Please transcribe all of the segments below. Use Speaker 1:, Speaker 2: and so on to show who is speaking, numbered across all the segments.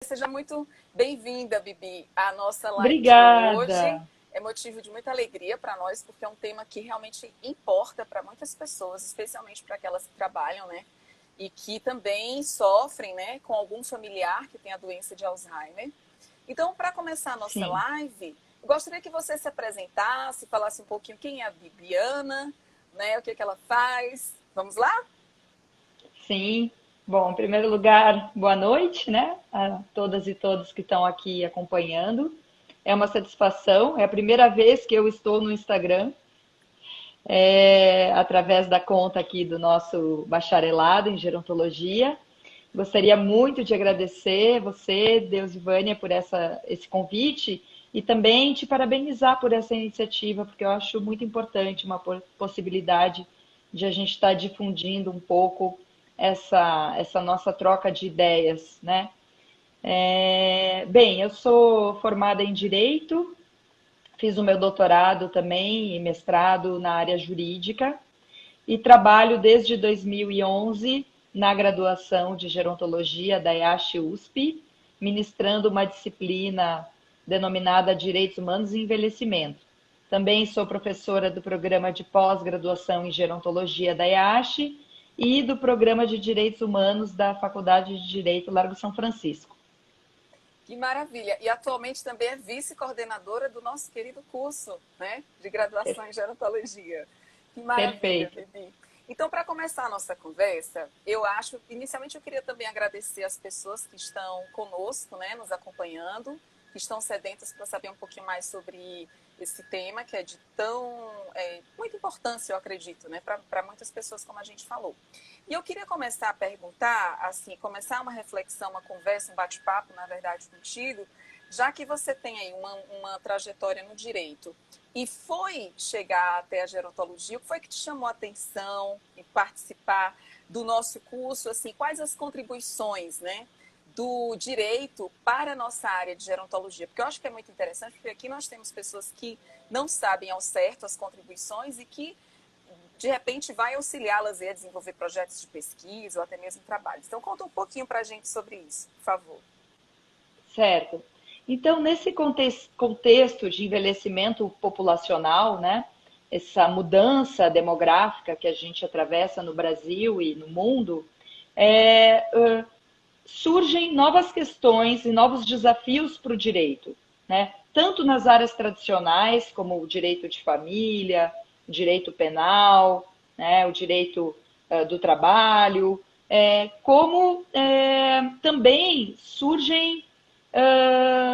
Speaker 1: Seja muito bem-vinda, Bibi, à nossa live de hoje.
Speaker 2: Obrigada.
Speaker 1: É motivo de muita alegria para nós, porque é um tema que realmente importa para muitas pessoas, especialmente para aquelas que trabalham, né? E que também sofrem, né, com algum familiar que tem a doença de Alzheimer. Então, para começar a nossa
Speaker 2: Sim,
Speaker 1: live, eu gostaria que você se apresentasse, falasse um pouquinho quem é a Bibiana, né, o que que ela faz. Vamos lá?
Speaker 2: sim. Bom, em primeiro lugar, boa noite, né? A todas e todos que estão aqui acompanhando. É uma satisfação, é a primeira vez que eu estou no Instagram, através da conta aqui do nosso bacharelado em gerontologia. Gostaria muito de agradecer você, Deusivânia, por esse convite e também te parabenizar por essa iniciativa, porque eu acho muito importante uma possibilidade de a gente estar difundindo um pouco essa nossa troca de ideias, né? Bem, eu sou formada em Direito, fiz o meu doutorado também e mestrado na área jurídica e trabalho desde 2011 na graduação de gerontologia da IASH USP, ministrando uma disciplina denominada Direitos Humanos e Envelhecimento. Também sou professora do programa de pós-graduação em gerontologia da IASH e do programa de Direitos Humanos da Faculdade de Direito Largo São Francisco.
Speaker 1: Que maravilha! E atualmente também é vice-coordenadora do nosso querido curso, né, de graduação em gerontologia. Que maravilha,
Speaker 2: Perfeito.
Speaker 1: Bibi. Então, para começar a nossa conversa, eu acho, inicialmente eu queria também agradecer as pessoas que estão conosco, né, nos acompanhando, que estão sedentas para saber um pouquinho mais sobre esse tema, que é de muita importância, eu acredito, né, para muitas pessoas, como a gente falou. E eu queria começar a perguntar, assim, começar uma reflexão, uma conversa, um bate-papo, na verdade, contigo, já que você tem aí uma trajetória no direito e foi chegar até a gerontologia, o que foi que te chamou a atenção em participar do nosso curso? Assim, quais as contribuições, né, do direito para a nossa área de gerontologia? Porque eu acho que é muito interessante, porque aqui nós temos pessoas que não sabem ao certo as contribuições e que de repente vai auxiliá-las a desenvolver projetos de pesquisa ou até mesmo trabalhos. Então, conta um pouquinho para a gente sobre isso, por favor.
Speaker 2: Certo. Então, nesse contexto de envelhecimento populacional, né, essa mudança demográfica que a gente atravessa no Brasil e no mundo, é, surgem novas questões e novos desafios para o direito, né? Tanto nas áreas tradicionais, como o direito de família, o direito penal, né, o direito do trabalho, como também surgem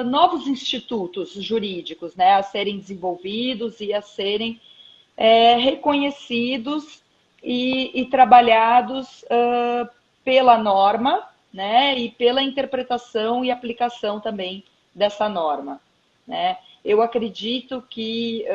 Speaker 2: novos institutos jurídicos, né, a serem desenvolvidos e a serem reconhecidos e trabalhados pela norma, né, e pela interpretação e aplicação também dessa norma, né. Eu acredito que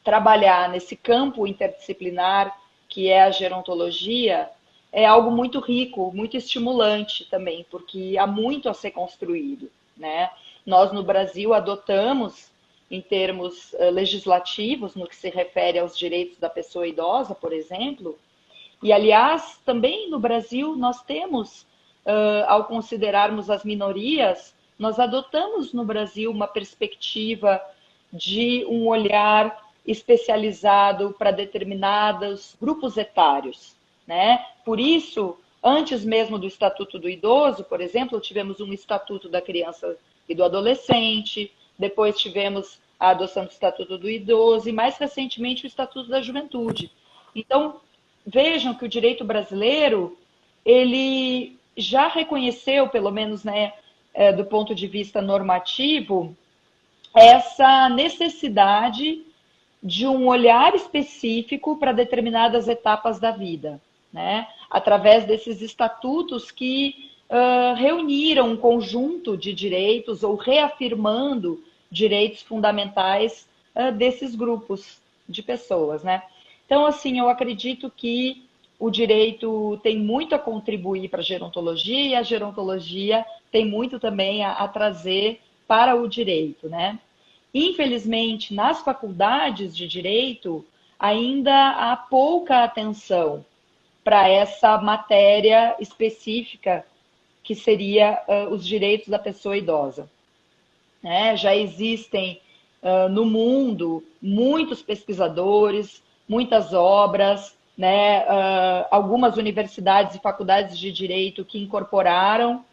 Speaker 2: trabalhar nesse campo interdisciplinar que é a gerontologia é algo muito rico, muito estimulante também, porque há muito a ser construído, né? Nós no Brasil adotamos em termos legislativos, no que se refere aos direitos da pessoa idosa, por exemplo, e aliás, também no Brasil nós temos, ao considerarmos as minorias, nós adotamos no Brasil uma perspectiva de um olhar especializado para determinados grupos etários, né? Por isso, antes mesmo do Estatuto do Idoso, por exemplo, tivemos um Estatuto da Criança e do Adolescente, depois tivemos a adoção do Estatuto do Idoso e mais recentemente o Estatuto da Juventude. Então, vejam que o direito brasileiro, ele já reconheceu, pelo menos, né, do ponto de vista normativo, essa necessidade de um olhar específico para determinadas etapas da vida, né? Através desses estatutos que reuniram um conjunto de direitos ou reafirmando direitos fundamentais desses grupos de pessoas, né? Então, assim, eu acredito que o direito tem muito a contribuir para a gerontologia e a gerontologia tem muito também a trazer para o direito, né? Infelizmente, nas faculdades de direito, ainda há pouca atenção para essa matéria específica que seria os direitos da pessoa idosa. Né? Já existem no mundo muitos pesquisadores, muitas obras, né? Algumas universidades e faculdades de direito que incorporaram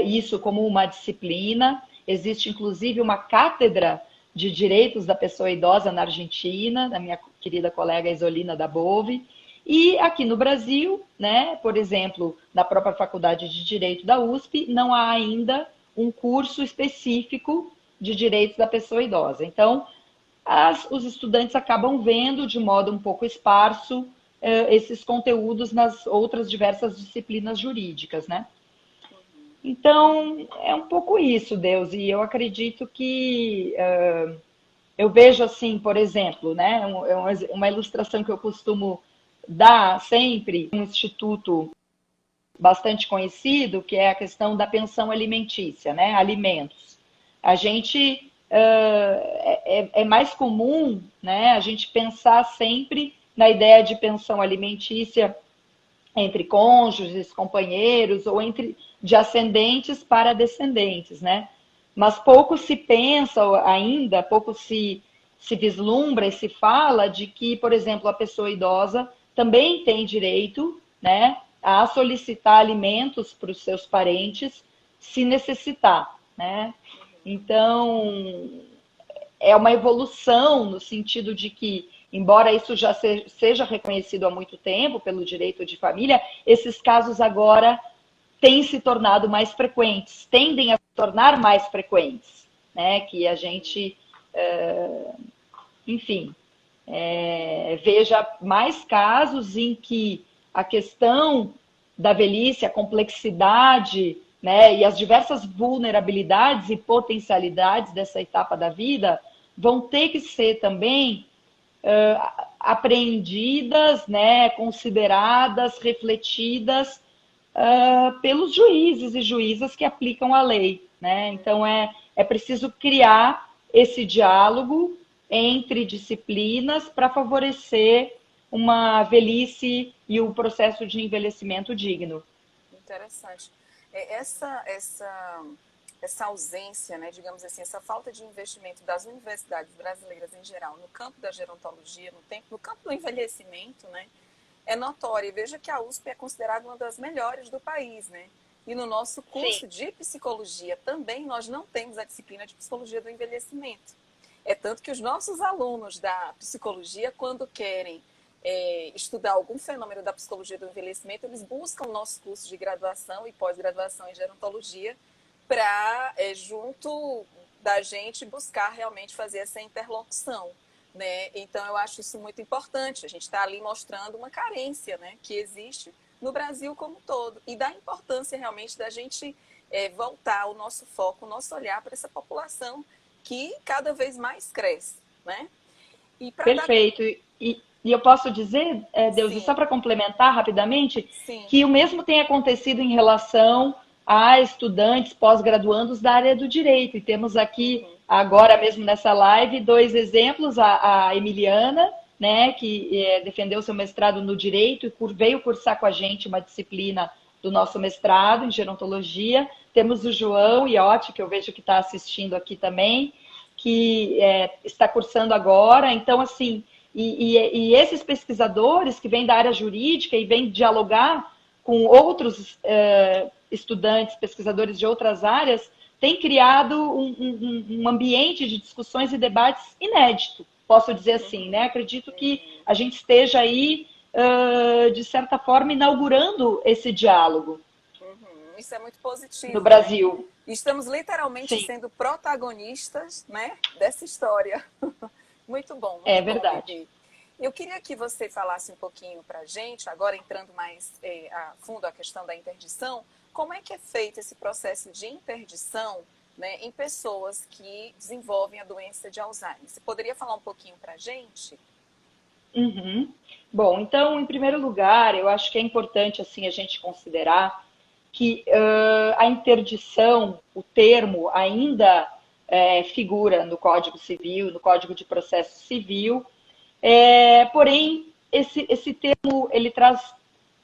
Speaker 2: isso como uma disciplina. Existe, inclusive, uma cátedra de direitos da pessoa idosa na Argentina, da minha querida colega Isolina Dabove. E aqui no Brasil, né, por exemplo, na própria Faculdade de Direito da USP, não há ainda um curso específico de direitos da pessoa idosa. Então, os estudantes acabam vendo de modo um pouco esparso esses conteúdos nas outras diversas disciplinas jurídicas, né? Então, é um pouco isso, Deus, e eu acredito que eu vejo assim, por exemplo, né, uma ilustração que eu costumo dar sempre, um instituto bastante conhecido, que é a questão da pensão alimentícia, né, alimentos. A gente, é mais comum, né, a gente pensar sempre na ideia de pensão alimentícia entre cônjuges, companheiros, ou de ascendentes para descendentes, né? Mas pouco se pensa ainda, pouco se vislumbra e se fala de que, por exemplo, a pessoa idosa também tem direito, né, a solicitar alimentos para os seus parentes se necessitar, né? Então, é uma evolução no sentido de que, embora isso já seja reconhecido há muito tempo pelo direito de família, esses casos agora têm se tornado mais frequentes, tendem a se tornar mais frequentes, né? Que a gente, enfim, veja mais casos em que a questão da velhice, a complexidade, né, e as diversas vulnerabilidades e potencialidades dessa etapa da vida vão ter que ser também apreendidas, né, consideradas, refletidas pelos juízes e juízas que aplicam a lei, né? Então é preciso criar esse diálogo entre disciplinas para favorecer uma velhice e o processo de envelhecimento digno.
Speaker 1: Interessante. Essa ausência, né, digamos assim, essa falta de investimento das universidades brasileiras em geral no campo da gerontologia, no campo do envelhecimento, né, é notória. Veja que a USP é considerada uma das melhores do país, né? E no nosso curso
Speaker 2: Sim.
Speaker 1: de psicologia também nós não temos a disciplina de psicologia do envelhecimento. É tanto que os nossos alunos da psicologia, quando querem estudar algum fenômeno da psicologia do envelhecimento, eles buscam o nosso curso de graduação e pós-graduação em gerontologia para, junto da gente, buscar realmente fazer essa interlocução, né? Então, eu acho isso muito importante. A gente está ali mostrando uma carência, né, que existe no Brasil como um todo, e da importância realmente da gente voltar o nosso foco, o nosso olhar para essa população que cada vez mais cresce, né?
Speaker 2: Perfeito. E eu posso dizer, Deus, e
Speaker 1: Sim.
Speaker 2: só para complementar rapidamente,
Speaker 1: Sim.
Speaker 2: que o mesmo tem acontecido em relação a estudantes pós-graduandos da área do direito. E temos aqui, agora mesmo nessa live, 2 exemplos. A Emiliana, né, que defendeu seu mestrado no direito e veio cursar com a gente uma disciplina do nosso mestrado em gerontologia. Temos o João Iotti, que eu vejo que está assistindo aqui também, que está cursando agora. Então, assim, e esses pesquisadores que vêm da área jurídica e vêm dialogar com outros estudantes, pesquisadores de outras áreas, têm criado um ambiente de discussões e debates inédito, posso dizer assim, né? Acredito que a gente esteja aí, de certa forma, inaugurando esse diálogo.
Speaker 1: Isso é muito positivo.
Speaker 2: No Brasil.
Speaker 1: Né? Estamos literalmente sendo protagonistas, né, dessa história. Muito bom. Muito
Speaker 2: verdade.
Speaker 1: Bom, Vivi. Eu queria que você falasse um pouquinho para a gente, agora entrando mais a fundo a questão da interdição, como é que é feito esse processo de interdição, né, em pessoas que desenvolvem a doença de Alzheimer? Você poderia falar um pouquinho para a gente?
Speaker 2: Uhum. Bom, então, em primeiro lugar, eu acho que é importante assim a gente considerar que a interdição, o termo, ainda figura no Código Civil, no Código de Processo Civil, porém, esse termo ele traz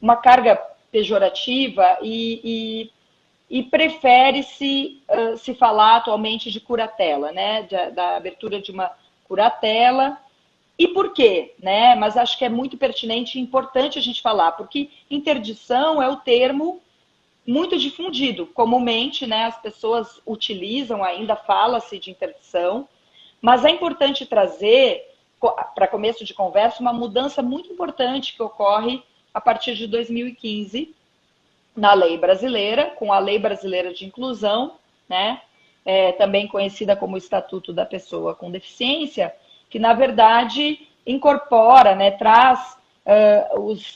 Speaker 2: uma carga pejorativa e e prefere-se se falar atualmente de curatela, né? Da abertura de uma curatela. E por quê? Né? Mas acho que é muito pertinente e importante a gente falar, porque interdição é o termo muito difundido. Comumente, né, as pessoas utilizam, ainda fala-se de interdição, mas é importante trazer, para começo de conversa, uma mudança muito importante que ocorre a partir de 2015 na lei brasileira, com a Lei Brasileira de Inclusão, né, também conhecida como Estatuto da Pessoa com Deficiência, que, na verdade, incorpora, né, traz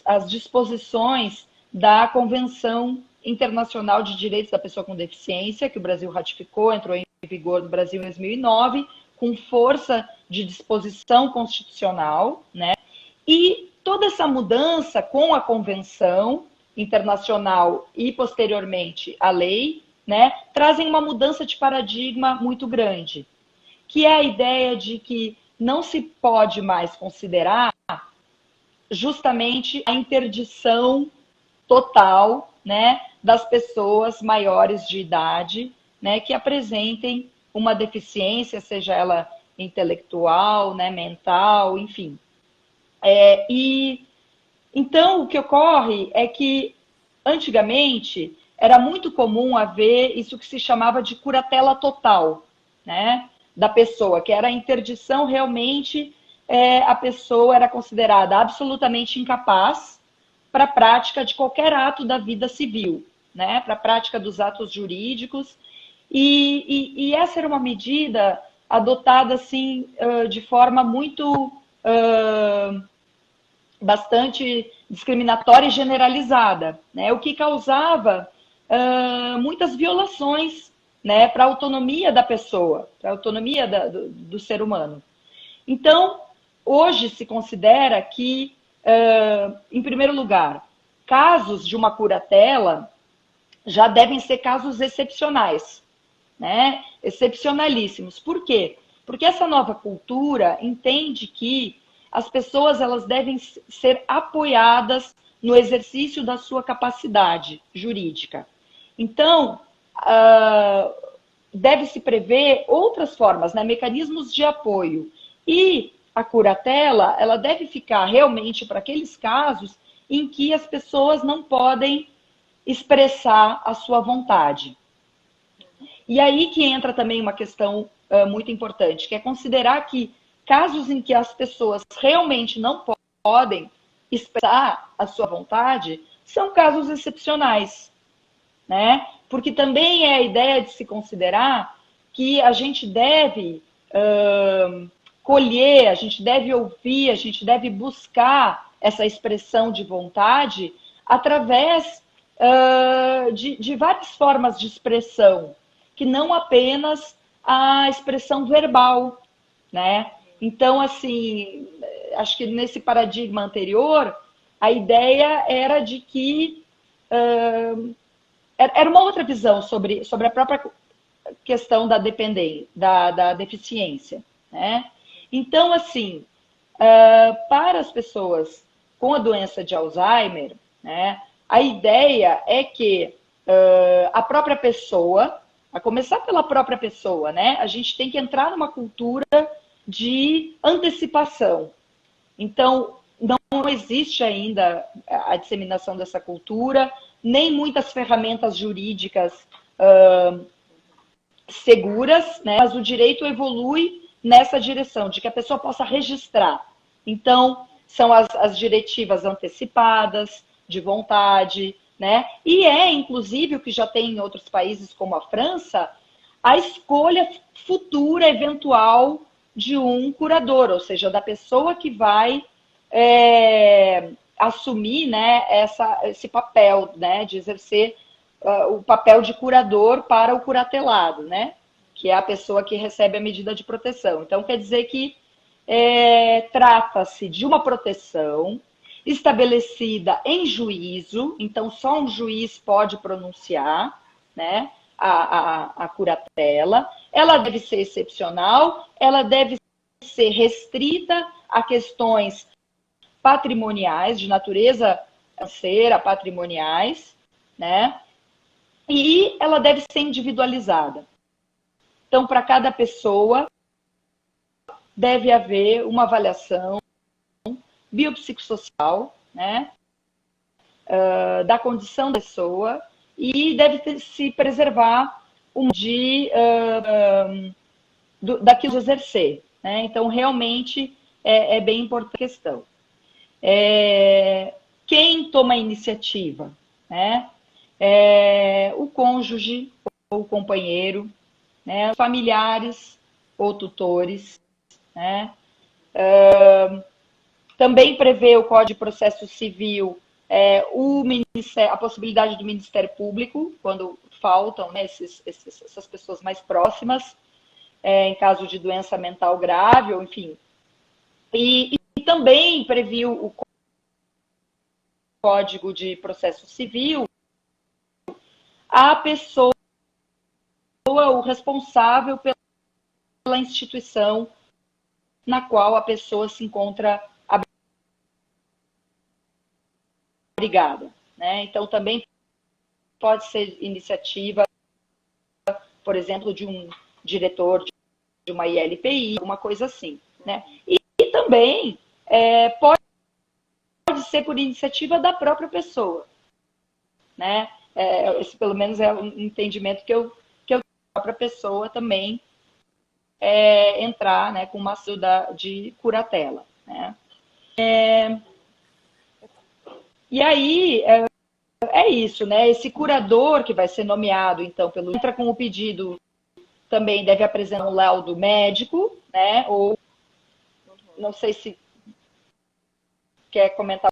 Speaker 2: as disposições da Convenção Internacional de Direitos da Pessoa com Deficiência, que o Brasil ratificou, entrou em vigor no Brasil em 2009, com força de disposição constitucional, né? E toda essa mudança com a Convenção Internacional e, posteriormente, a lei, né, trazem uma mudança de paradigma muito grande, que é a ideia de que não se pode mais considerar justamente a interdição total, né, das pessoas maiores de idade, né, que apresentem uma deficiência, seja ela intelectual, né, mental, enfim. E então o que ocorre é que antigamente era muito comum haver isso que se chamava de curatela total, né, da pessoa, que era a interdição realmente, a pessoa era considerada absolutamente incapaz para a prática de qualquer ato da vida civil, né, para a prática dos atos jurídicos, e essa era uma medida adotada assim de forma muito bastante discriminatória e generalizada, né, o que causava muitas violações, né, para a autonomia da pessoa, para a autonomia do ser humano. Então, hoje se considera que, em primeiro lugar, casos de uma curatela já devem ser casos excepcionais, né? Excepcionalíssimos. Por quê? Porque essa nova cultura entende que as pessoas elas devem ser apoiadas no exercício da sua capacidade jurídica. Então, deve-se prever outras formas, né? Mecanismos de apoio. E a curatela, ela deve ficar realmente para aqueles casos em que as pessoas não podem expressar a sua vontade. E aí que entra também uma questão muito importante, que é considerar que casos em que as pessoas realmente não podem expressar a sua vontade são casos excepcionais, né? Porque também é a ideia de se considerar que a gente deve colher, a gente deve ouvir, a gente deve buscar essa expressão de vontade através de várias formas de expressão, que não apenas a expressão verbal, né? Então, assim, acho que nesse paradigma anterior, a ideia era de que era uma outra visão sobre a própria questão da dependência, da deficiência, né? Então, assim, para as pessoas com a doença de Alzheimer, né, a ideia é que a própria pessoa, a começar pela própria pessoa, né, a gente tem que entrar numa cultura de antecipação. Então, não existe ainda a disseminação dessa cultura, nem muitas ferramentas jurídicas seguras, né, mas o direito evolui nessa direção, de que a pessoa possa registrar. Então, são as diretivas antecipadas, de vontade, né? E inclusive, o que já tem em outros países, como a França, a escolha futura, eventual, de um curador, ou seja, da pessoa que vai assumir, né, esse papel, né, de exercer o papel de curador para o curatelado, né? Que é a pessoa que recebe a medida de proteção. Então, quer dizer que trata-se de uma proteção estabelecida em juízo, então só um juiz pode pronunciar, né, a curatela. Ela deve ser excepcional, ela deve ser restrita a questões patrimoniais, de natureza financeira, patrimoniais, né? E ela deve ser individualizada. Então, para cada pessoa, deve haver uma avaliação biopsicossocial, né, da condição da pessoa, e deve se preservar daquilo de exercer. Né? Então, realmente, é bem importante a questão. Quem toma a iniciativa? Né? O cônjuge ou o companheiro, né? Familiares ou tutores. Né? Também prevê o Código de Processo Civil a possibilidade do Ministério Público, quando faltam, né, essas pessoas mais próximas, em caso de doença mental grave, ou enfim. E também previu o Código de Processo Civil a pessoa, o responsável pela instituição na qual a pessoa se encontra abrigada. Né? Então, também pode ser iniciativa, por exemplo, de um diretor de uma ILPI, alguma coisa assim. Né? E também pode ser por iniciativa da própria pessoa. Né? Esse, pelo menos, é um entendimento que eu tenho, a própria pessoa também entrar, né, com uma ação de curatela. Né? E aí, é isso, né? Esse curador que vai ser nomeado, então, entra com o pedido, também deve apresentar um laudo médico, né? Ou, não sei se quer comentar.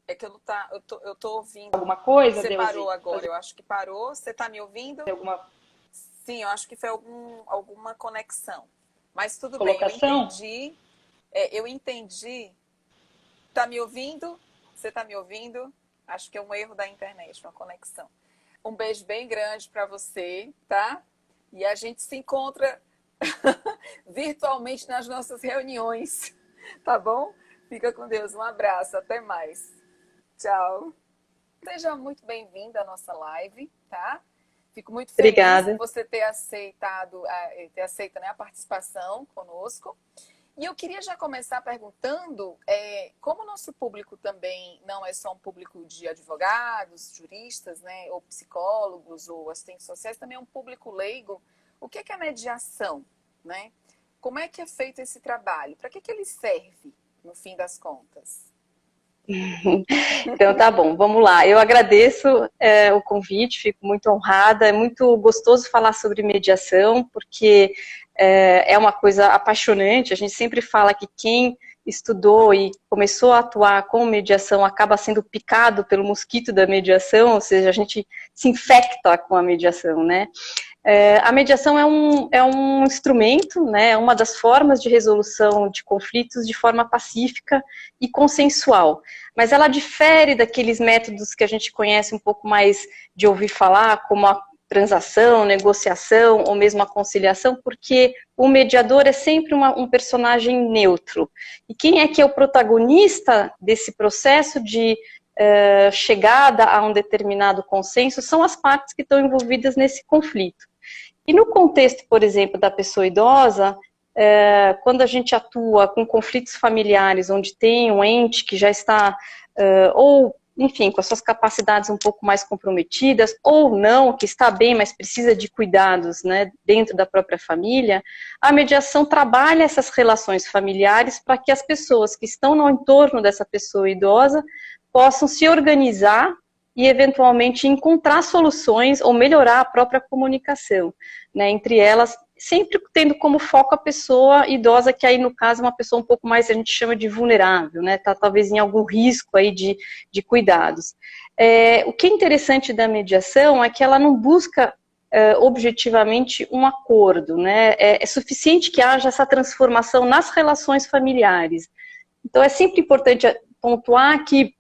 Speaker 1: É que eu tô ouvindo.
Speaker 2: Alguma coisa?
Speaker 1: Você parou agora, eu acho que parou. Você está me ouvindo? Sim, eu acho que foi alguma conexão. Mas tudo
Speaker 2: colocação?
Speaker 1: Bem, eu entendi. Tá me ouvindo? Você está me ouvindo? Acho que é um erro da internet, uma conexão. Um beijo bem grande para você, tá? E a gente se encontra virtualmente nas nossas reuniões, tá bom? Fica com Deus, um abraço, até mais. Tchau. Seja muito bem-vinda à nossa live, tá? Fico muito feliz por você ter aceito, né, a participação conosco. E eu queria já começar perguntando, como o nosso público também não é só um público de advogados, juristas, né, ou psicólogos, ou assistentes sociais, também é um público leigo. O que é a mediação? Né? Como é que é feito esse trabalho? Para que ele serve, no fim das contas?
Speaker 3: Então tá bom, vamos lá. Eu agradeço o convite, fico muito honrada. É muito gostoso falar sobre mediação, porque é uma coisa apaixonante. A gente sempre fala que quem estudou e começou a atuar com mediação acaba sendo picado pelo mosquito da mediação, ou seja, a gente se infecta com a mediação, né? A mediação é um instrumento, né, uma das formas de resolução de conflitos de forma pacífica e consensual. Mas ela difere daqueles métodos que a gente conhece um pouco mais de ouvir falar, como a transação, negociação ou mesmo a conciliação, porque o mediador é sempre um personagem neutro. E quem é que é o protagonista desse processo de chegada a um determinado consenso são as partes que estão envolvidas nesse conflito. E no contexto, por exemplo, da pessoa idosa, quando a gente atua com conflitos familiares, onde tem um ente que já está, ou, enfim, com as suas capacidades um pouco mais comprometidas, ou não, que está bem, mas precisa de cuidados, né, dentro da própria família, a mediação trabalha essas relações familiares para que as pessoas que estão no entorno dessa pessoa idosa possam se organizar e, eventualmente, encontrar soluções ou melhorar a própria comunicação, né, entre elas, sempre tendo como foco a pessoa idosa, que aí, no caso, é uma pessoa um pouco mais, a gente chama de vulnerável, né, tá talvez em algum risco aí de cuidados. O que é interessante da mediação é que ela não busca objetivamente um acordo, né, é suficiente que haja essa transformação nas relações familiares. Então, é sempre importante pontuar que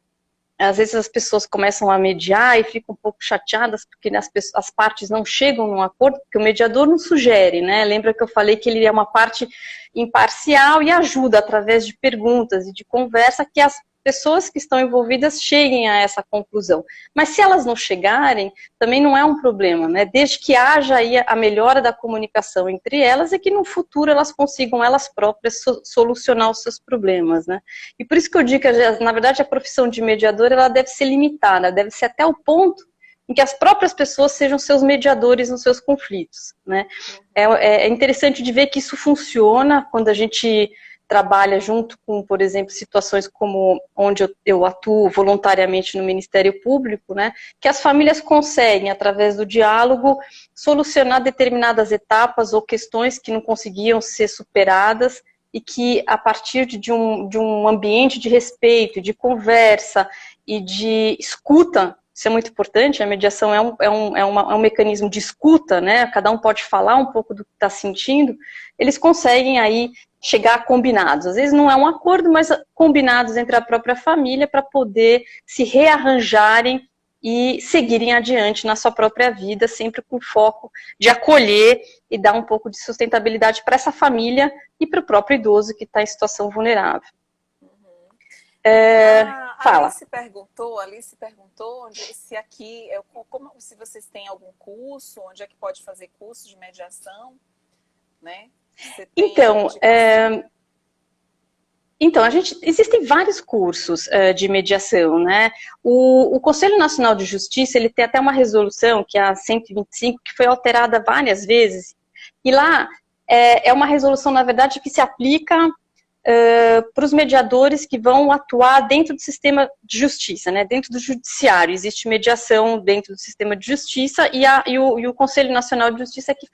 Speaker 3: às vezes as pessoas começam a mediar e ficam um pouco chateadas porque as partes não chegam num acordo, porque o mediador não sugere, né? Lembra que eu falei que ele é uma parte imparcial e ajuda através de perguntas e de conversa que as pessoas que estão envolvidas cheguem a essa conclusão. Mas se elas não chegarem, também não é um problema, né? Desde que haja aí a melhora da comunicação entre elas e que no futuro elas consigam elas próprias solucionar os seus problemas, né? E por isso que eu digo que, na verdade, a profissão de mediador, ela deve ser limitada, deve ser até o ponto em que as próprias pessoas sejam seus mediadores nos seus conflitos, né? É interessante de ver que isso funciona quando a gente trabalha junto com, por exemplo, situações como onde eu atuo voluntariamente no Ministério Público, né? Que as famílias conseguem, através do diálogo, solucionar determinadas etapas ou questões que não conseguiam ser superadas e que, a partir de um ambiente de respeito, de conversa e de escuta. Isso é muito importante, a mediação é um mecanismo de escuta, né? Cada um pode falar um pouco do que está sentindo, eles conseguem aí chegar a combinados. Às vezes não é um acordo, mas combinados entre a própria família para poder se rearranjarem e seguirem adiante na sua própria vida, sempre com foco de acolher e dar um pouco de sustentabilidade para essa família e para o próprio idoso que está em situação vulnerável. Fala.
Speaker 1: Alice perguntou se aqui, se vocês têm algum curso, onde é que pode fazer curso de mediação, né?
Speaker 3: Então, existem vários cursos de mediação, né? O Conselho Nacional de Justiça, ele tem até uma resolução, que é a 125, que foi alterada várias vezes, e lá é uma resolução, na verdade, que se aplica para os mediadores que vão atuar dentro do sistema de justiça, né? Dentro do judiciário. Existe mediação dentro do sistema de justiça e o Conselho Nacional de Justiça é que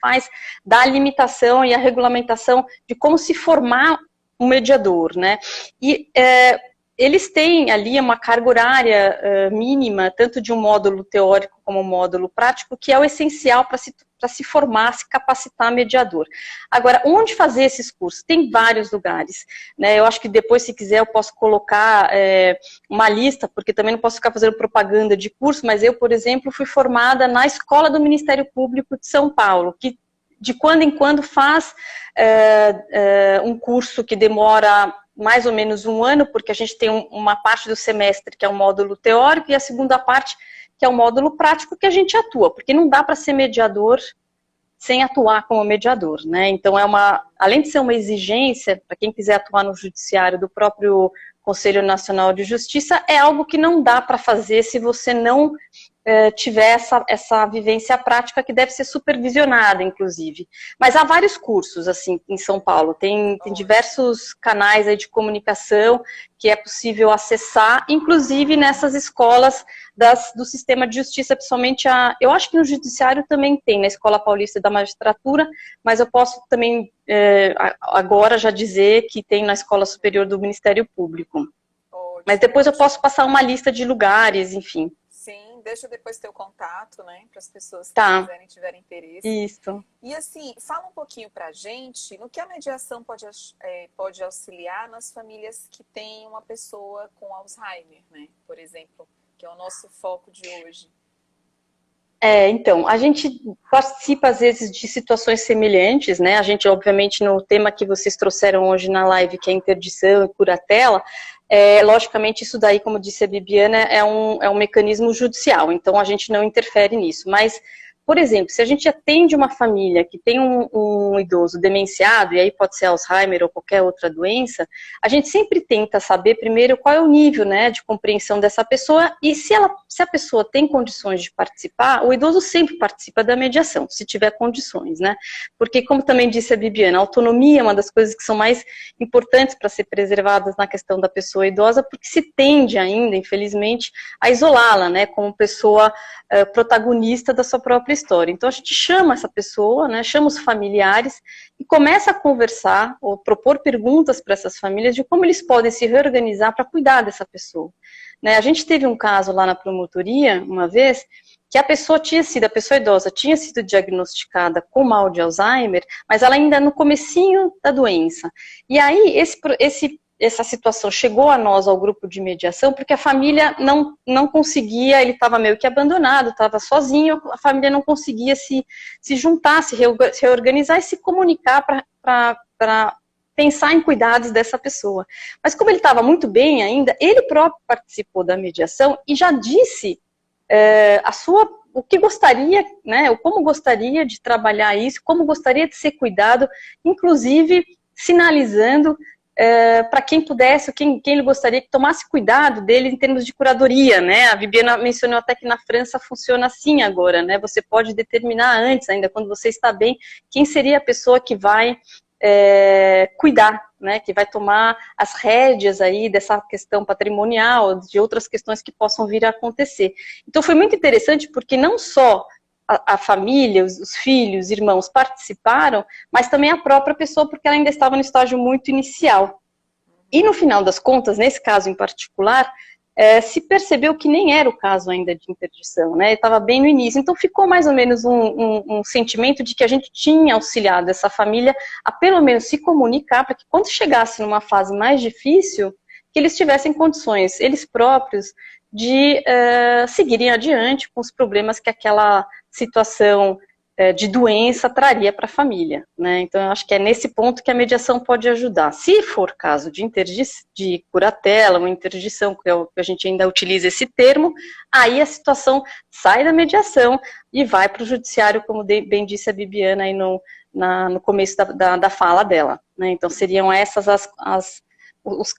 Speaker 3: dá a limitação e a regulamentação de como se formar um mediador, né? E eles têm ali uma carga horária mínima, tanto de um módulo teórico como um módulo prático, que é o essencial para se formar, se capacitar mediador. Agora, onde fazer esses cursos? Tem vários lugares, né? Eu acho que depois, se quiser, eu posso colocar uma lista, porque também não posso ficar fazendo propaganda de curso, mas eu, por exemplo, fui formada na Escola do Ministério Público de São Paulo, que de quando em quando faz um curso que demora mais ou menos um ano, porque a gente tem uma parte do semestre que é um módulo teórico e a segunda parte que é o módulo prático que a gente atua, porque não dá para ser mediador sem atuar como mediador, né? Então, além de ser uma exigência para quem quiser atuar no judiciário do próprio Conselho Nacional de Justiça, é algo que não dá para fazer se você não tiver essa vivência prática, que deve ser supervisionada, inclusive. Mas há vários cursos, assim, em São Paulo. Tem diversos canais aí de comunicação que é possível acessar, inclusive nessas escolas do sistema de justiça, principalmente eu acho que no judiciário também tem, na Escola Paulista da Magistratura, mas eu posso também agora já dizer que tem na Escola Superior do Ministério Público. Mas depois eu posso passar uma lista de lugares, enfim.
Speaker 1: Sim, deixa depois ter o contato, né, para as pessoas que quiserem, tiverem interesse.
Speaker 3: Isso.
Speaker 1: E assim, fala um pouquinho para a gente no que a mediação pode auxiliar nas famílias que têm uma pessoa com Alzheimer, né, por exemplo, que é o nosso foco de hoje.
Speaker 3: Então, a gente participa às vezes de situações semelhantes, né? A gente, obviamente, no tema que vocês trouxeram hoje na live, que é interdição e curatela, logicamente isso daí, como disse a Bibiana, é um mecanismo judicial, então a gente não interfere nisso. Mas, por exemplo, se a gente atende uma família que tem um idoso demenciado, e aí pode ser Alzheimer ou qualquer outra doença, a gente sempre tenta saber primeiro qual é o nível, né, de compreensão dessa pessoa e se a pessoa tem condições de participar, o idoso sempre participa da mediação, se tiver condições, né? Porque, como também disse a Bibiana, a autonomia é uma das coisas que são mais importantes para ser preservadas na questão da pessoa idosa, porque se tende ainda, infelizmente, a isolá-la, né, como pessoa protagonista da sua própria história. Então a gente chama essa pessoa, né, chama os familiares e começa a conversar ou propor perguntas para essas famílias de como eles podem se reorganizar para cuidar dessa pessoa. Né, a gente teve um caso lá na promotoria, uma vez, que a pessoa idosa tinha sido diagnosticada com mal de Alzheimer, mas ela ainda no comecinho da doença. E aí essa situação chegou a nós, ao grupo de mediação, porque a família não conseguia, ele estava meio que abandonado, estava sozinho, a família não conseguia se juntar, se reorganizar e se comunicar para pensar em cuidados dessa pessoa. Mas como ele estava muito bem ainda, ele próprio participou da mediação e já disse o que gostaria, né, como gostaria de trabalhar isso, como gostaria de ser cuidado, inclusive sinalizando para quem pudesse, quem ele gostaria que tomasse cuidado dele em termos de curadoria, né? A Bibiana mencionou até que na França funciona assim agora, né? Você pode determinar antes, ainda quando você está bem, quem seria a pessoa que vai cuidar, né? Que vai tomar as rédeas aí dessa questão patrimonial, de outras questões que possam vir a acontecer. Então foi muito interessante porque não só a família, os filhos, irmãos participaram, mas também a própria pessoa, porque ela ainda estava no estágio muito inicial. E no final das contas, nesse caso em particular, se percebeu que nem era o caso ainda de interdição, né? Estava bem no início. Então ficou mais ou menos um sentimento de que a gente tinha auxiliado essa família a pelo menos se comunicar para que quando chegasse numa fase mais difícil, que eles tivessem condições, eles próprios, de seguirem adiante com os problemas que aquela situação de doença traria para a família, né? Então, eu acho que é nesse ponto que a mediação pode ajudar. Se for caso de curatela, uma interdição, que a gente ainda utiliza esse termo, aí a situação sai da mediação e vai para o judiciário, como bem disse a Bibiana aí no começo da fala dela, né? Então, seriam essas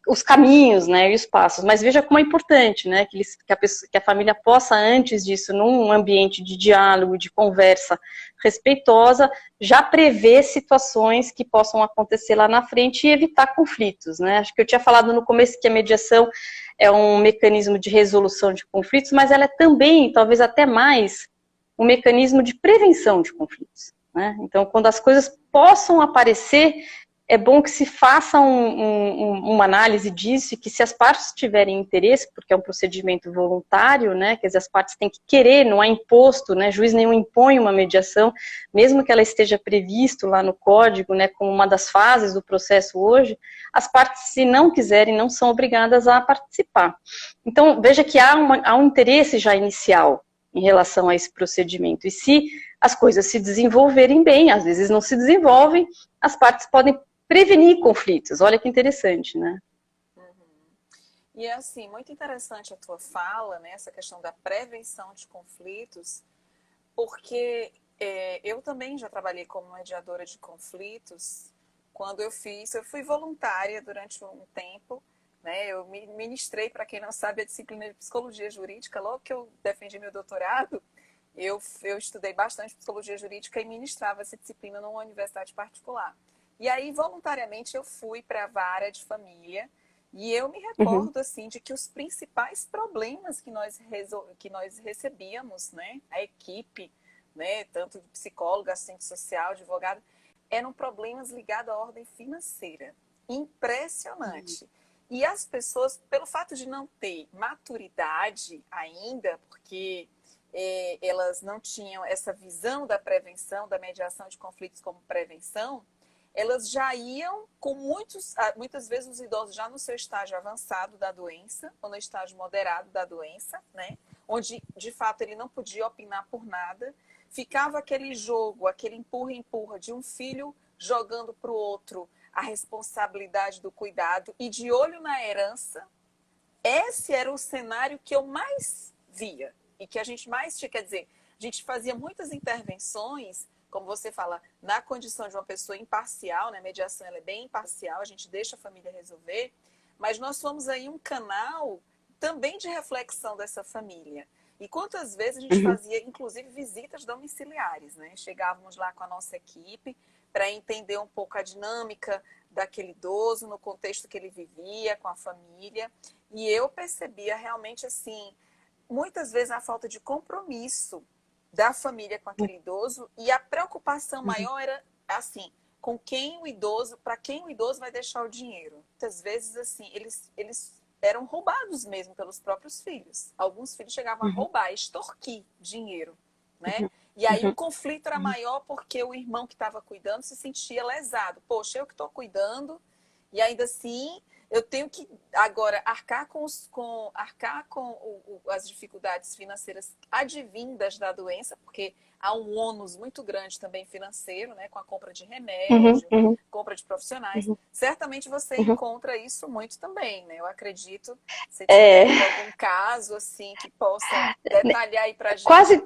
Speaker 3: os caminhos, né, e os passos, mas veja como é importante, né, que a família possa, antes disso, num ambiente de diálogo, de conversa respeitosa, já prever situações que possam acontecer lá na frente e evitar conflitos, né. Acho que eu tinha falado no começo que a mediação é um mecanismo de resolução de conflitos, mas ela é também, talvez até mais, um mecanismo de prevenção de conflitos, né. Então, quando as coisas possam aparecer, é bom que se faça uma análise disso e que se as partes tiverem interesse, porque é um procedimento voluntário, né, quer dizer, as partes têm que querer, não é imposto, né, juiz nenhum impõe uma mediação, mesmo que ela esteja previsto lá no código, né, como uma das fases do processo hoje, as partes, se não quiserem, não são obrigadas a participar. Então, veja que há um interesse já inicial em relação a esse procedimento, e se as coisas se desenvolverem bem, às vezes não se desenvolvem, as partes podem prevenir conflitos. Olha que interessante, né?
Speaker 1: Uhum. E é assim, muito interessante a tua fala, né, essa questão da prevenção de conflitos, porque eu também já trabalhei como mediadora de conflitos. Quando eu fui voluntária durante um tempo, né, eu ministrei, para quem não sabe, a disciplina de psicologia jurídica. Logo que eu defendi meu doutorado, eu estudei bastante psicologia jurídica e ministrava essa disciplina numa universidade particular. E aí, voluntariamente, eu fui para a vara de família e eu me recordo, assim, de que os principais problemas que nós recebíamos, né, a equipe, né, tanto de psicólogo, assistente social, advogado, eram problemas ligados à ordem financeira. Impressionante. E as pessoas, pelo fato de não ter maturidade ainda, porque elas não tinham essa visão da prevenção, da mediação de conflitos como prevenção, elas já iam com muitas vezes os idosos já no seu estágio avançado da doença, ou no estágio moderado da doença, né? Onde, de fato, ele não podia opinar por nada. Ficava aquele jogo, aquele empurra-empurra de um filho jogando para o outro a responsabilidade do cuidado e de olho na herança. Esse era o cenário que eu mais via e que a gente mais tinha, quer dizer, a gente fazia muitas intervenções, como você fala, na condição de uma pessoa imparcial, né? A mediação ela é bem imparcial, a gente deixa a família resolver, mas nós somos aí um canal também de reflexão dessa família. E quantas vezes a gente fazia, inclusive, visitas domiciliares, né? Chegávamos lá com a nossa equipe para entender um pouco a dinâmica daquele idoso, no contexto que ele vivia, com a família. E eu percebia realmente, assim, muitas vezes a falta de compromisso da família com aquele idoso, e a preocupação maior era, assim, com quem o idoso, para quem o idoso vai deixar o dinheiro. Muitas vezes, assim, eles eram roubados mesmo pelos próprios filhos. Alguns filhos chegavam a roubar, extorquir dinheiro, né? E aí o conflito era maior porque o irmão que estava cuidando se sentia lesado. Poxa, eu que estou cuidando, e ainda assim eu tenho que agora arcar com as dificuldades financeiras advindas da doença, porque há um ônus muito grande também financeiro, né, com a compra de remédio, compra de profissionais. Certamente você encontra isso muito também, né? Eu acredito. Se tiver algum caso assim que possa detalhar aí pra gente.
Speaker 3: Quase.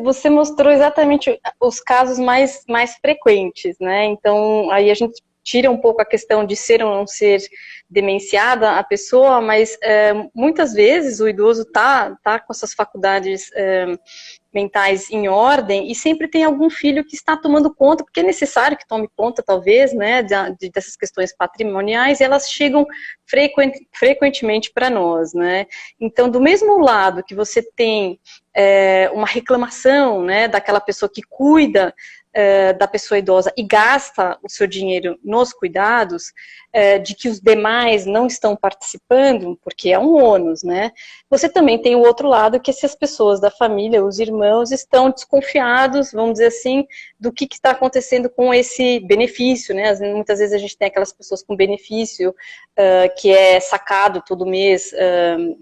Speaker 3: Você mostrou exatamente os casos mais frequentes, né? Então, aí a gente tira um pouco a questão de ser ou não ser demenciada a pessoa, mas muitas vezes o idoso tá com essas faculdades mentais em ordem e sempre tem algum filho que está tomando conta, porque é necessário que tome conta, talvez, né, dessas questões patrimoniais, e elas chegam frequentemente para nós, né? Então, do mesmo lado que você tem uma reclamação, né, daquela pessoa que cuida da pessoa idosa e gasta o seu dinheiro nos cuidados, de que os demais não estão participando, porque é um ônus, né? Você também tem o outro lado, que essas pessoas da família, os irmãos, estão desconfiados, vamos dizer assim, do que está acontecendo com esse benefício, né? Muitas vezes a gente tem aquelas pessoas com benefício que é sacado todo mês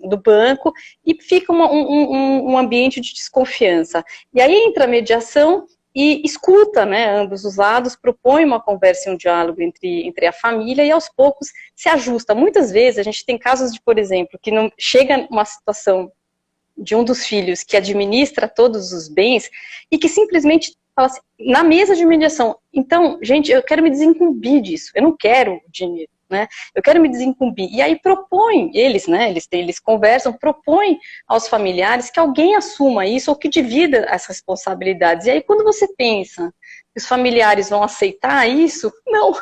Speaker 3: do banco, e fica um ambiente de desconfiança. E aí entra a mediação e escuta, né, ambos os lados, propõe uma conversa e um diálogo entre a família e aos poucos se ajusta. Muitas vezes a gente tem casos de, por exemplo, que não chega uma situação de um dos filhos que administra todos os bens e que simplesmente fala assim, na mesa de mediação, então, gente, eu quero me desincumbir disso, eu não quero o dinheiro, né? Eu quero me desincumbir. E aí propõe, eles, né, eles conversam, propõem aos familiares que alguém assuma isso ou que divida as responsabilidades. E aí quando você pensa que os familiares vão aceitar isso, não.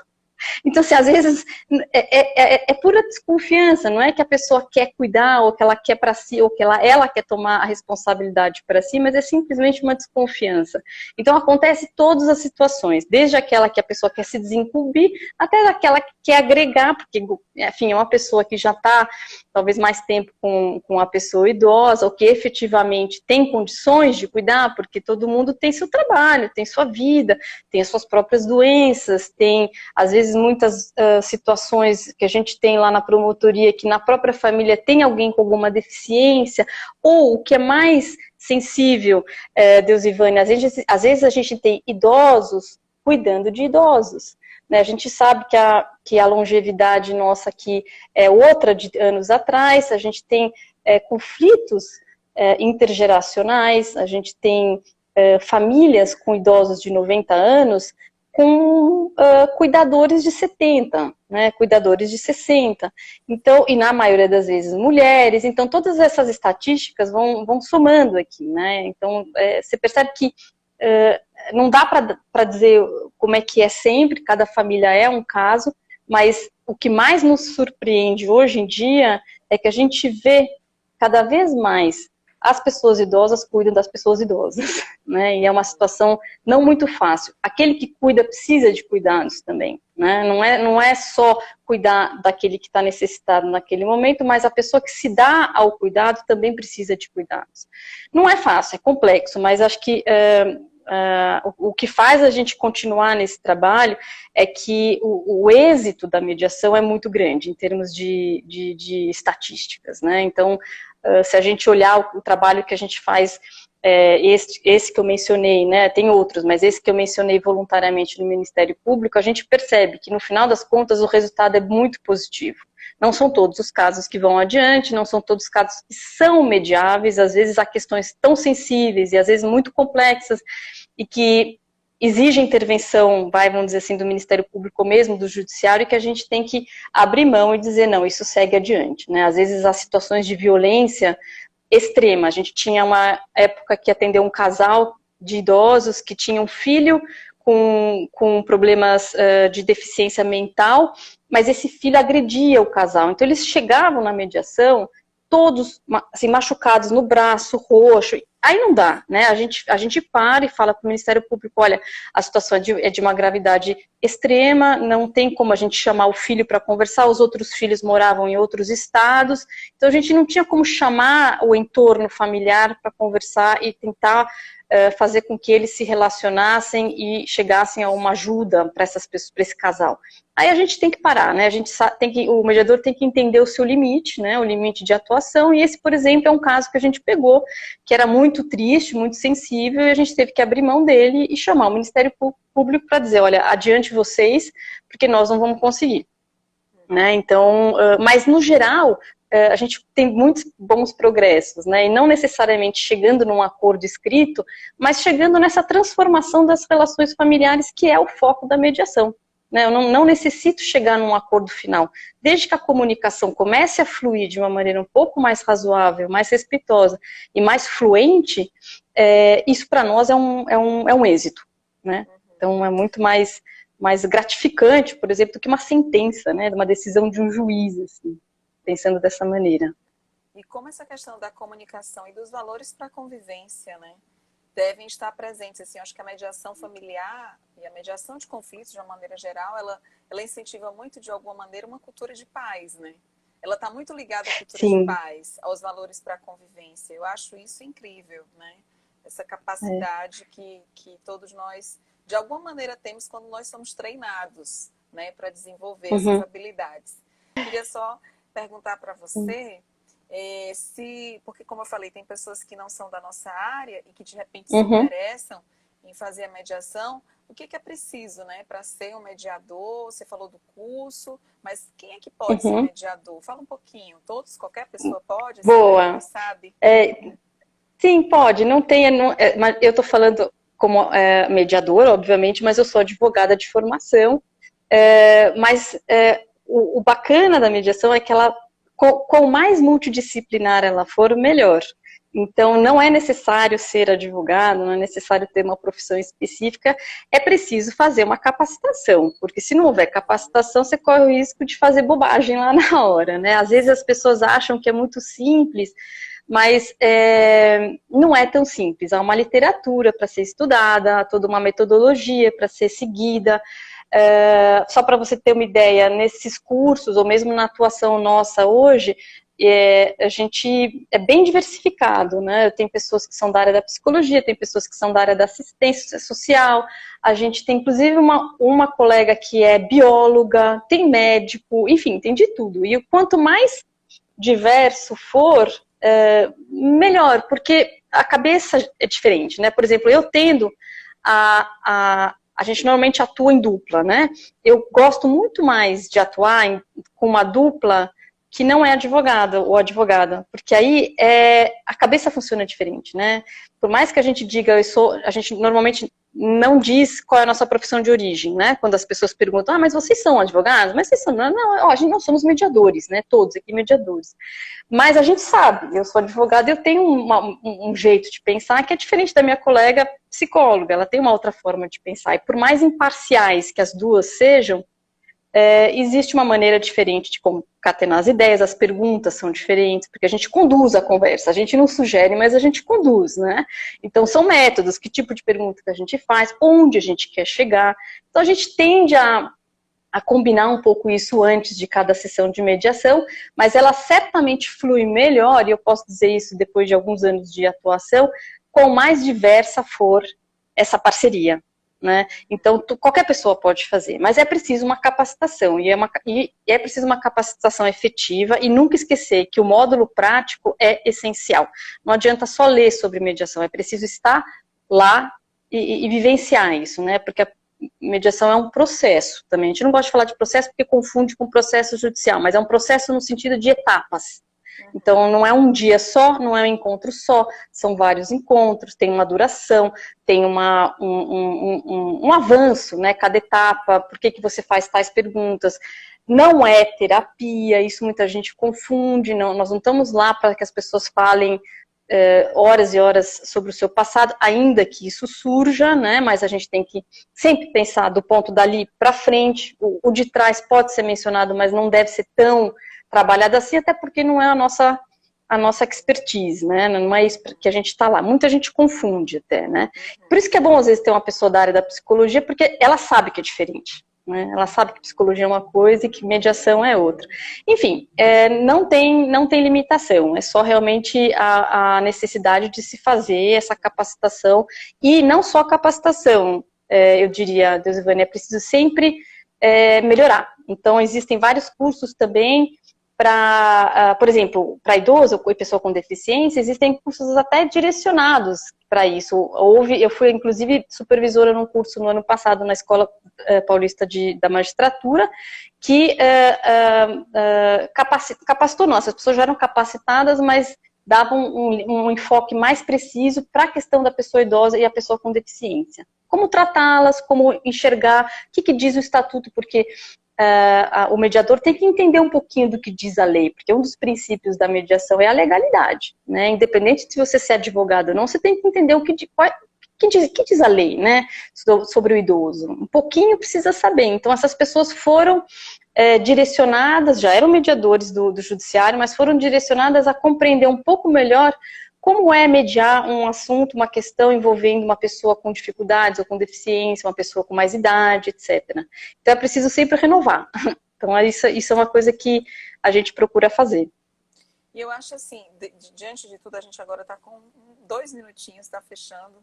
Speaker 3: Então, assim, às vezes é pura desconfiança, não é que a pessoa quer cuidar, ou que ela quer para si, ou que ela quer tomar a responsabilidade para si, mas é simplesmente uma desconfiança. Então, acontece todas as situações, desde aquela que a pessoa quer se desincumbir, até aquela que quer agregar, porque, enfim, é uma pessoa que já está, talvez, mais tempo com a pessoa idosa, ou que efetivamente tem condições de cuidar, porque todo mundo tem seu trabalho, tem sua vida, tem as suas próprias doenças, tem, às vezes, muitas situações que a gente tem lá na promotoria, que na própria família tem alguém com alguma deficiência, ou o que é mais sensível, Deusivânia, às vezes a gente tem idosos cuidando de idosos, né? A gente sabe que a longevidade nossa aqui é outra de anos atrás, a gente tem conflitos intergeracionais, a gente tem famílias com idosos de 90 anos, com cuidadores de 70, né, cuidadores de 60, então, e na maioria das vezes mulheres, então todas essas estatísticas vão somando aqui, né, então você percebe que não dá para dizer como é que é sempre, cada família é um caso, mas o que mais nos surpreende hoje em dia é que a gente vê cada vez mais as pessoas idosas cuidam das pessoas idosas, né? E é uma situação não muito fácil. Aquele que cuida precisa de cuidados também, né? Não é só cuidar daquele que está necessitado naquele momento, mas a pessoa que se dá ao cuidado também precisa de cuidados. Não é fácil, é complexo, mas acho que o que faz a gente continuar nesse trabalho é que o êxito da mediação é muito grande em termos de estatísticas, né? Então, se a gente olhar o trabalho que a gente faz, esse que eu mencionei, né, tem outros, mas esse que eu mencionei voluntariamente no Ministério Público, a gente percebe que no final das contas o resultado é muito positivo. Não são todos os casos que vão adiante, não são todos os casos que são mediáveis, às vezes há questões tão sensíveis e às vezes muito complexas e que exigem intervenção, vamos dizer assim, do Ministério Público ou mesmo do Judiciário, que a gente tem que abrir mão e dizer, não, isso segue adiante, né? Às vezes há situações de violência extrema. A gente tinha uma época que atendeu um casal de idosos que tinha um filho com problemas de deficiência mental, mas esse filho agredia o casal. Então eles chegavam na mediação todos assim, machucados no braço, roxo. Aí não dá, né? A gente para e fala para o Ministério Público, olha, a situação é de uma gravidade extrema, não tem como a gente chamar o filho para conversar, os outros filhos moravam em outros estados, então a gente não tinha como chamar o entorno familiar para conversar e tentar fazer com que eles se relacionassem e chegassem a uma ajuda para essas pessoas, para esse casal. Aí a gente tem que parar, né? O mediador tem que entender o seu limite, né? O limite de atuação, e esse, por exemplo, é um caso que a gente pegou, que era muito triste, muito sensível, e a gente teve que abrir mão dele e chamar o Ministério Público para dizer, olha, adiante vocês, porque nós não vamos conseguir. Né? Então, mas no geral, a gente tem muitos bons progressos, né? E não necessariamente chegando num acordo escrito, mas chegando nessa transformação das relações familiares, que é o foco da mediação. Né? Eu não necessito chegar num acordo final. Desde que a comunicação comece a fluir de uma maneira um pouco mais razoável, mais respeitosa e mais fluente, isso para nós é um êxito. Né? Então é muito mais gratificante, por exemplo, do que uma sentença, né? Uma decisão de um juiz, assim, pensando dessa maneira.
Speaker 1: E como essa questão da comunicação e dos valores para a convivência, né, devem estar presentes. Assim, eu acho que a mediação familiar e a mediação de conflitos, de uma maneira geral, ela incentiva muito, de alguma maneira, uma cultura de paz, né? Ela está muito ligada à cultura
Speaker 3: Sim.
Speaker 1: de paz, aos valores para a convivência. Eu acho isso incrível, né? Essa capacidade que todos nós, de alguma maneira, temos quando nós somos treinados, né, para desenvolver essas habilidades. Eu queria só perguntar para você porque, como eu falei, tem pessoas que não são da nossa área e que de repente se interessam em fazer a mediação. O que é preciso, né, para ser um mediador? Você falou do curso, mas quem é que pode ser mediador? Fala um pouquinho. Todos, qualquer pessoa pode?
Speaker 3: Boa.
Speaker 1: Sabe?
Speaker 3: Sim, pode. Mas eu estou falando como mediadora, obviamente, mas eu sou advogada de formação. O bacana da mediação é que ela, quanto mais multidisciplinar ela for, melhor. Então, não é necessário ser advogado, não é necessário ter uma profissão específica, é preciso fazer uma capacitação, porque se não houver capacitação, você corre o risco de fazer bobagem lá na hora, né? Às vezes as pessoas acham que é muito simples, mas não é tão simples. Há uma literatura para ser estudada, há toda uma metodologia para ser seguida. Só para você ter uma ideia, nesses cursos, ou mesmo na atuação nossa hoje, a gente é bem diversificado, né? Tem pessoas que são da área da psicologia, tem pessoas que são da área da assistência social, a gente tem inclusive uma colega que é bióloga, tem médico, enfim, tem de tudo. E quanto mais diverso for, melhor, porque a cabeça é diferente, né? Por exemplo, eu tendo a gente normalmente atua em dupla, né? Eu gosto muito mais de atuar com uma dupla que não é advogada ou advogada, porque aí a cabeça funciona diferente, né? Por mais que a gente diga, a gente normalmente não diz qual é a nossa profissão de origem, né? Quando as pessoas perguntam, mas vocês são advogados? Mas vocês são? Não, a gente não somos mediadores, né? Todos aqui mediadores. Mas a gente sabe, eu sou advogada e eu tenho um jeito de pensar que é diferente da minha colega psicóloga, ela tem uma outra forma de pensar. E por mais imparciais que as duas sejam, existe uma maneira diferente de concatenar as ideias, as perguntas são diferentes, porque a gente conduz a conversa, a gente não sugere, mas a gente conduz, né? Então são métodos, que tipo de pergunta que a gente faz, onde a gente quer chegar. Então a gente tende a combinar um pouco isso antes de cada sessão de mediação, mas ela certamente flui melhor, e eu posso dizer isso depois de alguns anos de atuação, quanto mais diversa for essa parceria. Né? Então, qualquer pessoa pode fazer, mas é preciso uma capacitação, e é preciso uma capacitação efetiva, e nunca esquecer que o módulo prático é essencial. Não adianta só ler sobre mediação, é preciso estar lá e vivenciar isso, né? Porque a mediação é um processo também. A gente não gosta de falar de processo porque confunde com processo judicial, mas é um processo no sentido de etapas. Então, não é um dia só, não é um encontro só, são vários encontros, tem uma duração, tem um avanço, né? Cada etapa, por que você faz tais perguntas. Não é terapia, isso muita gente confunde, nós não estamos lá para que as pessoas falem horas e horas sobre o seu passado, ainda que isso surja, né? Mas a gente tem que sempre pensar do ponto dali para frente, o de trás pode ser mencionado, mas não deve ser tão trabalhada assim, até porque não é a nossa expertise, né? Não é isso que a gente está lá. Muita gente confunde até, né? Por isso que é bom, às vezes, ter uma pessoa da área da psicologia, porque ela sabe que é diferente. né? Ela sabe que psicologia é uma coisa e que mediação é outra. Enfim, não tem limitação, é só realmente a necessidade de se fazer essa capacitação, e não só capacitação, eu diria, Deusivânia, é preciso sempre melhorar. Então, existem vários cursos também para, por exemplo, para idoso e pessoa com deficiência, existem cursos até direcionados para isso. Eu fui, inclusive, supervisora num curso no ano passado na Escola Paulista da Magistratura, que capacitou nós. As pessoas já eram capacitadas, mas davam um enfoque mais preciso para a questão da pessoa idosa e a pessoa com deficiência. Como tratá-las, como enxergar, o que diz o estatuto, porque o mediador tem que entender um pouquinho do que diz a lei, porque um dos princípios da mediação é a legalidade, né? Independente de você ser advogado ou não, você tem que entender o que diz a lei, né? Sobre o idoso. Um pouquinho precisa saber. Então, essas pessoas foram direcionadas, já eram mediadores do judiciário, mas foram direcionadas a compreender um pouco melhor como é mediar um assunto, uma questão envolvendo uma pessoa com dificuldades ou com deficiência, uma pessoa com mais idade, etc. Então é preciso sempre renovar. Então isso é uma coisa que a gente procura fazer.
Speaker 1: E eu acho assim, diante de tudo, a gente agora está com 2 minutinhos, está fechando,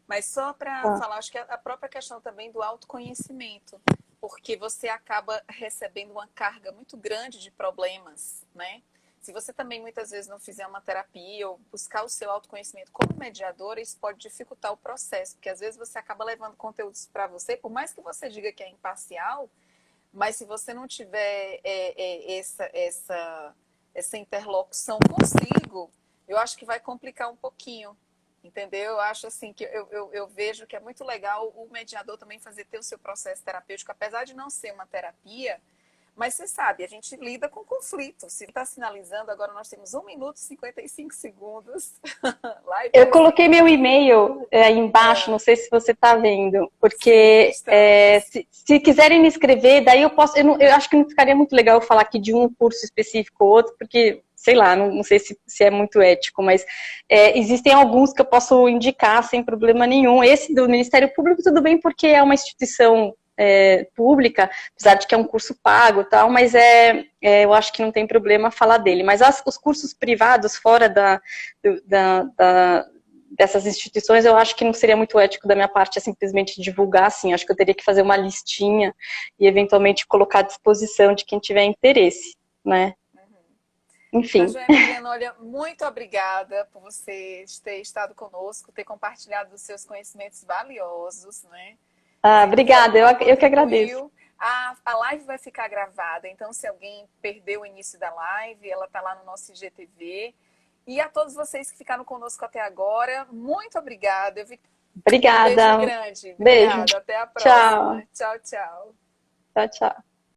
Speaker 1: mas só para falar, acho que a própria questão também do autoconhecimento, porque você acaba recebendo uma carga muito grande de problemas, né? Se você também muitas vezes não fizer uma terapia ou buscar o seu autoconhecimento como mediadora, isso pode dificultar o processo, porque às vezes você acaba levando conteúdos para você, por mais que você diga que é imparcial, mas se você não tiver essa interlocução consigo, eu acho que vai complicar um pouquinho, entendeu? Eu acho assim que eu vejo que é muito legal o mediador também ter o seu processo terapêutico, apesar de não ser uma terapia. Mas você sabe, a gente lida com conflito. Se está sinalizando, agora nós temos 1 minuto e 55 segundos.
Speaker 3: Eu coloquei meu e-mail aí embaixo, não sei se você está vendo, porque se quiserem me escrever, daí eu posso. Eu acho que não ficaria muito legal eu falar aqui de um curso específico ou outro, porque, sei lá, não sei se é muito ético, mas existem alguns que eu posso indicar sem problema nenhum. Esse do Ministério Público, tudo bem, porque é uma instituição pública, apesar de que é um curso pago e tal, mas eu acho que não tem problema falar dele. Mas os cursos privados fora dessas instituições, eu acho que não seria muito ético da minha parte simplesmente divulgar assim. Acho que eu teria que fazer uma listinha e eventualmente colocar à disposição de quem tiver interesse, né? Enfim.
Speaker 1: Juliana, olha, muito obrigada por você ter estado conosco, ter compartilhado os seus conhecimentos valiosos, né?
Speaker 3: Obrigada, eu que agradeço.
Speaker 1: A live vai ficar gravada, então se alguém perdeu o início da live, ela está lá no nosso IGTV. E a todos vocês que ficaram conosco até agora, muito obrigada.
Speaker 3: Obrigada.
Speaker 1: Um beijo grande.
Speaker 3: Beijo.
Speaker 1: Obrigada. Até a próxima. Tchau, tchau.
Speaker 3: Tchau, tchau.